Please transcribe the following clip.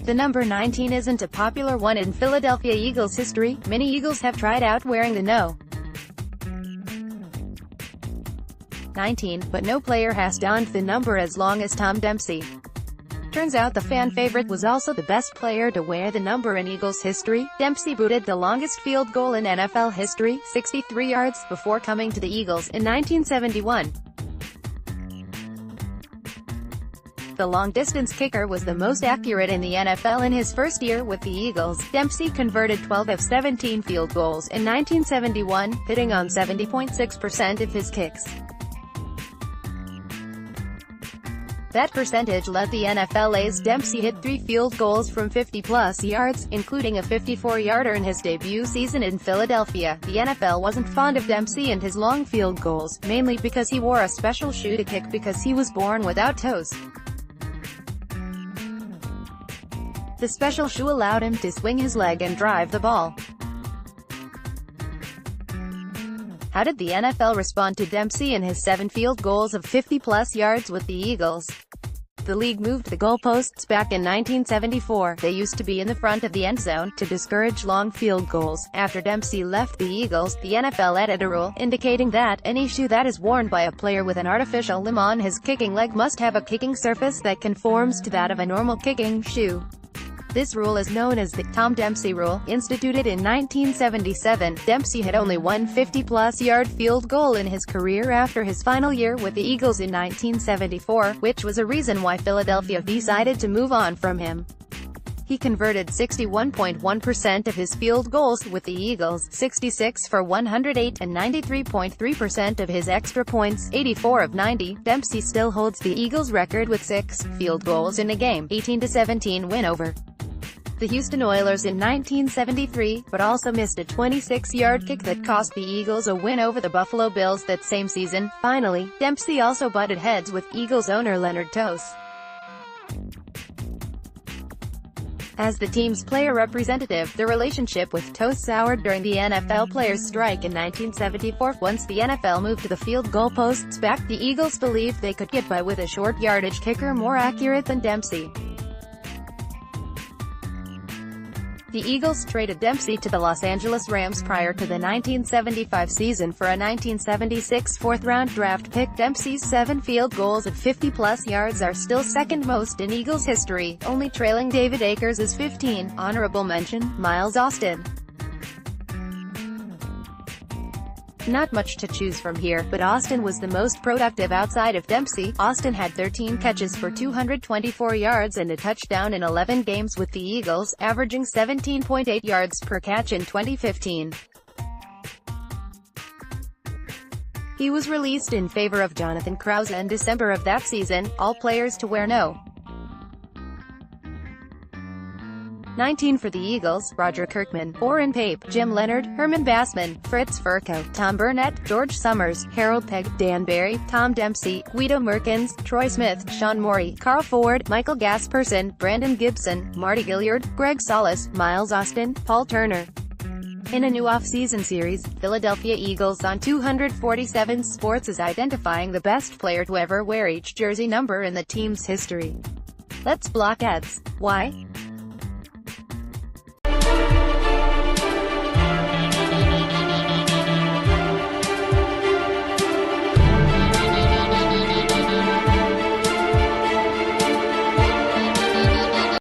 The number 19 isn't a popular one in Philadelphia Eagles history. Many Eagles have tried out wearing the No. 19, but no player has donned the number as long as Tom Dempsey. Turns out the fan favorite was also the best player to wear the number in Eagles history. Dempsey booted the longest field goal in NFL history, 63 yards, before coming to the Eagles in 1971. The long-distance kicker was the most accurate in the NFL in his first year with the Eagles. Dempsey converted 12 of 17 field goals in 1971, hitting on 70.6% of his kicks. That percentage led the NFL as Dempsey hit 3 field goals from 50-plus yards, including a 54-yarder in his debut season in Philadelphia. The NFL wasn't fond of Dempsey and his long field goals, mainly because he wore a special shoe to kick because he was born without toes. The special shoe allowed him to swing his leg and drive the ball. How did the NFL respond to Dempsey and his 7 field goals of 50-plus yards with the Eagles? The league moved the goalposts back in 1974. They used to be in the front of the end zone, to discourage long field goals. After Dempsey left the Eagles, the NFL added a rule, indicating that any shoe that is worn by a player with an artificial limb on his kicking leg must have a kicking surface that conforms to that of a normal kicking shoe. This rule is known as the Tom Dempsey rule. Instituted in 1977, Dempsey had only one 50-plus yard field goal in his career after his final year with the Eagles in 1974, which was a reason why Philadelphia decided to move on from him. He converted 61.1% of his field goals with the Eagles, 66 for 108, and 93.3% of his extra points, 84 of 90. Dempsey still holds the Eagles' record with 6 field goals in a game, 18-17 win over the Houston Oilers in 1973, but also missed a 26-yard kick that cost the Eagles a win over the Buffalo Bills that same season. Finally, Dempsey also butted heads with Eagles owner Leonard Toews. As the team's player representative, the relationship with Toews soured during the NFL players' strike in 1974. Once the NFL moved the field goalposts back, the Eagles believed they could get by with a short yardage kicker more accurate than Dempsey. The Eagles traded Dempsey to the Los Angeles Rams prior to the 1975 season for a 1976 fourth-round draft pick. Dempsey's 7 field goals at 50-plus yards are still second most in Eagles history, only trailing David Akers' 15. Honorable mention, Miles Austin. Not much to choose from here, but Austin was the most productive outside of Dempsey. Austin had 13 catches for 224 yards and a touchdown in 11 games with the Eagles, averaging 17.8 yards per catch in 2015. He was released in favor of Jonathan Krause in December of that season. All players to wear No. 19 for the Eagles: Roger Kirkman, Orrin Pape, Jim Leonard, Herman Bassman, Fritz Furco, Tom Burnett, George Summers, Harold Pegg, Dan Barry, Tom Dempsey, Guido Merkins, Troy Smith, Sean Morey, Carl Ford, Michael Gasperson, Brandon Gibson, Marty Gilliard, Greg Solis, Miles Austin, Paul Turner. In a new off-season series, Philadelphia Eagles on 247 Sports is identifying the best player to ever wear each jersey number in the team's history. Let's block ads. Why?